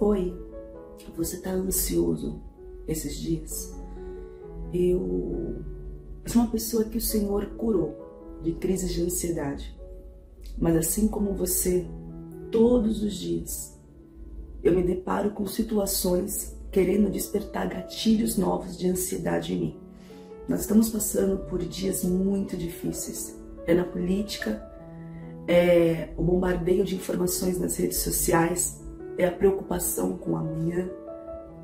Oi, você tá ansioso esses dias? Eu sou uma pessoa que o Senhor curou de crises de ansiedade. Mas assim como você, todos os dias, eu me deparo com situações querendo despertar gatilhos novos de ansiedade em mim. Nós estamos passando por dias muito difíceis. É na política, é o bombardeio de informações nas redes sociais, é a preocupação com o amanhã.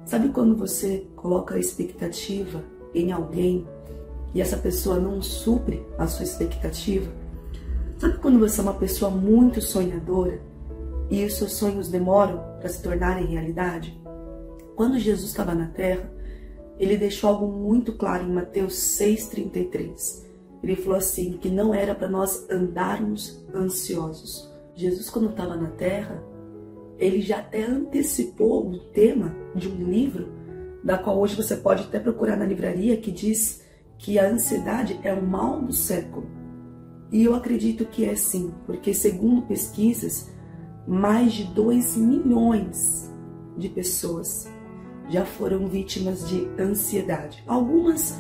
Sabe quando você coloca a expectativa em alguém e essa pessoa não supre a sua expectativa? Sabe quando você é uma pessoa muito sonhadora e os seus sonhos demoram para se tornarem realidade? Quando Jesus estava na terra, ele deixou algo muito claro em Mateus 6,33. Ele falou assim, que não era para nós andarmos ansiosos. Jesus, quando estava na terra, ele já até antecipou o tema de um livro, da qual hoje você pode até procurar na livraria, que diz que a ansiedade é o mal do século. E eu acredito que é sim, porque segundo pesquisas, mais de 2 milhões de pessoas já foram vítimas de ansiedade. Algumas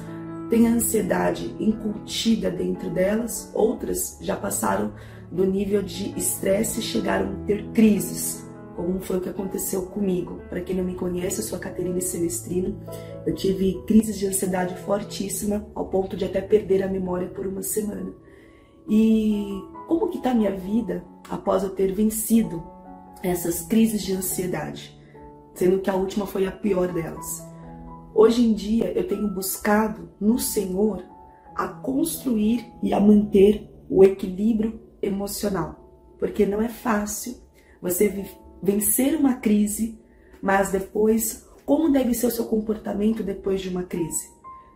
têm a ansiedade incutida dentro delas, outras já passaram do nível de estresse e chegaram a ter crises, como foi o que aconteceu comigo. Para quem não me conhece, eu sou a Caterine Celestrino. Eu tive crises de ansiedade fortíssima, ao ponto de até perder a memória por uma semana. E como que está a minha vida após eu ter vencido essas crises de ansiedade? Sendo que a última foi a pior delas. Hoje em dia eu tenho buscado no Senhor a construir e a manter o equilíbrio emocional. Porque não é fácil você vencer uma crise, mas depois, como deve ser o seu comportamento depois de uma crise?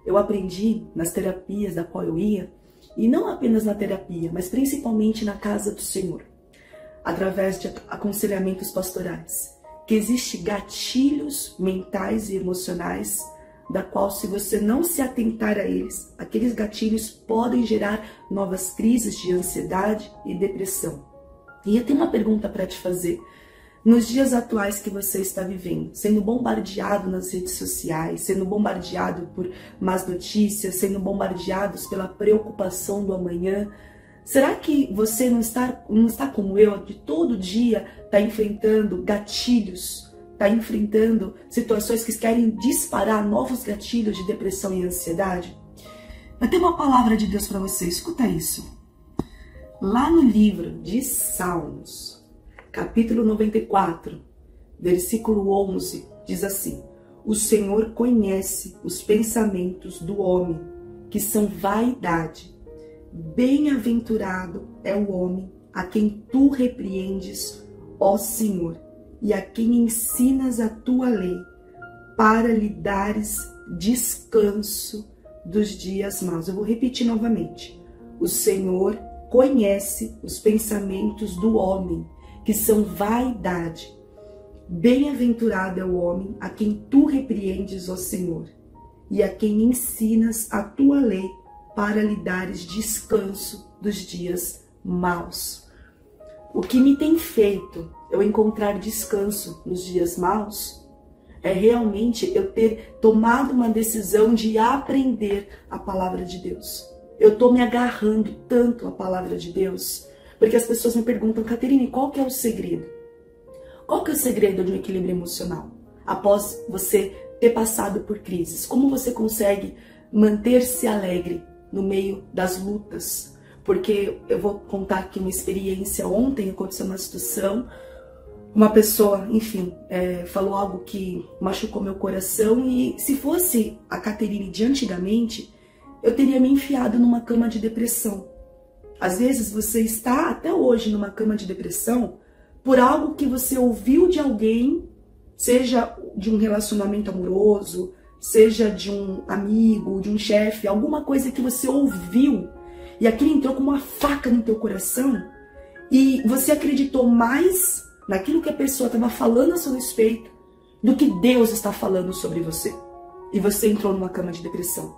Eu aprendi nas terapias da qual eu ia, e não apenas na terapia, mas principalmente na casa do Senhor, através de aconselhamentos pastorais, que existem gatilhos mentais e emocionais, da qual, se você não se atentar a eles, aqueles gatilhos podem gerar novas crises de ansiedade e depressão. E eu tenho uma pergunta para te fazer. Nos dias atuais que você está vivendo, sendo bombardeado nas redes sociais, sendo bombardeado por más notícias, sendo bombardeados pela preocupação do amanhã, será que você não está como eu, de todo dia está enfrentando gatilhos, está enfrentando situações que querem disparar novos gatilhos de depressão e ansiedade? Eu tenho uma palavra de Deus para você, escuta isso. Lá no livro de Salmos, capítulo 94, versículo 11, diz assim: o Senhor conhece os pensamentos do homem, que são vaidade. Bem-aventurado é o homem a quem tu repreendes, ó Senhor, e a quem ensinas a tua lei, para lhe dares descanso dos dias maus. Eu vou repetir novamente. O Senhor conhece os pensamentos do homem, que são vaidade. Bem-aventurado é o homem a quem tu repreendes, ó Senhor, e a quem ensinas a tua lei, para lhe dares descanso dos dias maus. O que me tem feito eu encontrar descanso nos dias maus é realmente eu ter tomado uma decisão de aprender a palavra de Deus. Eu estou me agarrando tanto à palavra de Deus, porque as pessoas me perguntam: Caterine, qual que é o segredo? Qual que é o segredo de um equilíbrio emocional? Após você ter passado por crises, como você consegue manter-se alegre no meio das lutas? Porque eu vou contar aqui uma experiência. Ontem aconteceu uma situação, uma pessoa, enfim, falou algo que machucou meu coração, e se fosse a Caterine de antigamente, eu teria me enfiado numa cama de depressão. Às vezes você está até hoje numa cama de depressão por algo que você ouviu de alguém, seja de um relacionamento amoroso, seja de um amigo, de um chefe, alguma coisa que você ouviu e aquilo entrou como uma faca no teu coração e você acreditou mais naquilo que a pessoa estava falando a seu respeito do que Deus está falando sobre você. E você entrou numa cama de depressão.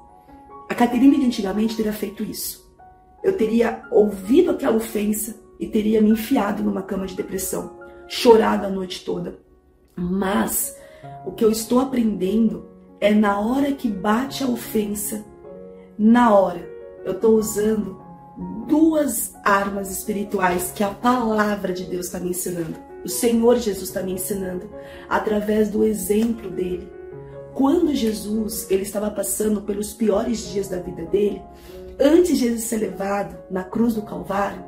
A Caterine de antigamente teria feito isso. Eu teria ouvido aquela ofensa e teria me enfiado numa cama de depressão, chorado a noite toda. Mas o que eu estou aprendendo é na hora que bate a ofensa, na hora eu estou usando duas armas espirituais que a palavra de Deus está me ensinando. O Senhor Jesus está me ensinando através do exemplo dele. Quando Jesus ele estava passando pelos piores dias da vida dele, antes de ele ser levado na cruz do Calvário,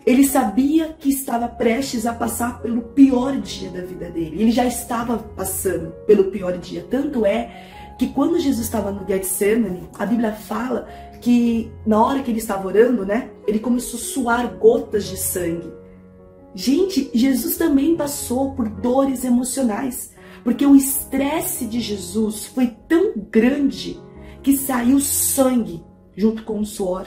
ele sabia que estava prestes a passar pelo pior dia da vida dele. Ele já estava passando pelo pior dia. Tanto é que quando Jesus estava no Getsemane, a Bíblia fala que na hora que ele estava orando, né, ele começou a suar gotas de sangue. Gente, Jesus também passou por dores emocionais, porque o estresse de Jesus foi tão grande que saiu sangue junto com o suor.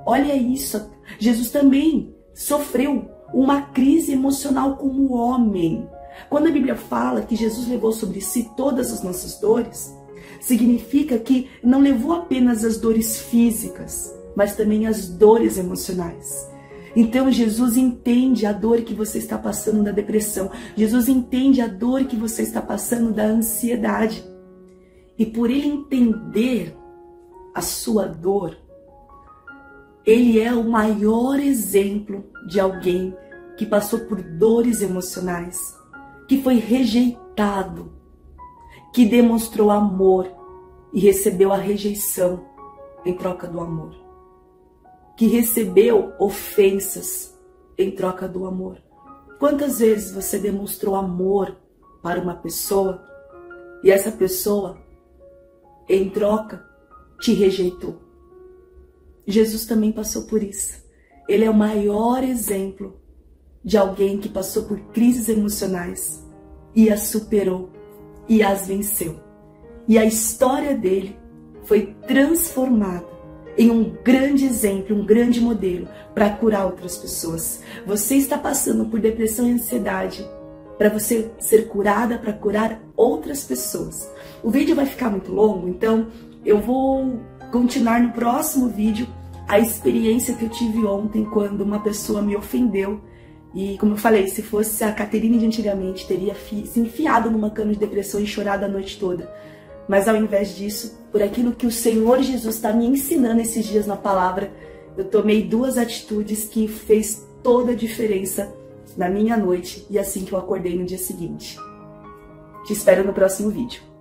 Olha isso, Jesus também sofreu uma crise emocional como homem. Quando a Bíblia fala que Jesus levou sobre si todas as nossas dores, significa que não levou apenas as dores físicas, mas também as dores emocionais. Então Jesus entende a dor que você está passando da depressão. Jesus entende a dor que você está passando da ansiedade. E por ele entender a sua dor, ele é o maior exemplo de alguém que passou por dores emocionais, que foi rejeitado, que demonstrou amor e recebeu a rejeição em troca do amor, que recebeu ofensas em troca do amor. Quantas vezes você demonstrou amor para uma pessoa e essa pessoa, em troca, te rejeitou? Jesus também passou por isso. Ele é o maior exemplo de alguém que passou por crises emocionais e as superou e as venceu. E a história dele foi transformada em um grande exemplo, um grande modelo para curar outras pessoas. Você está passando por depressão e ansiedade, para você ser curada, para curar outras pessoas. O vídeo vai ficar muito longo, então eu vou continuar no próximo vídeo a experiência que eu tive ontem quando uma pessoa me ofendeu. E como eu falei, se fosse a Caterine de antigamente, teria se enfiado numa cama de depressão e chorado a noite toda. Mas ao invés disso, por aquilo que o Senhor Jesus está me ensinando esses dias na palavra, eu tomei duas atitudes que fez toda a diferença na minha noite e assim que eu acordei no dia seguinte. Te espero no próximo vídeo.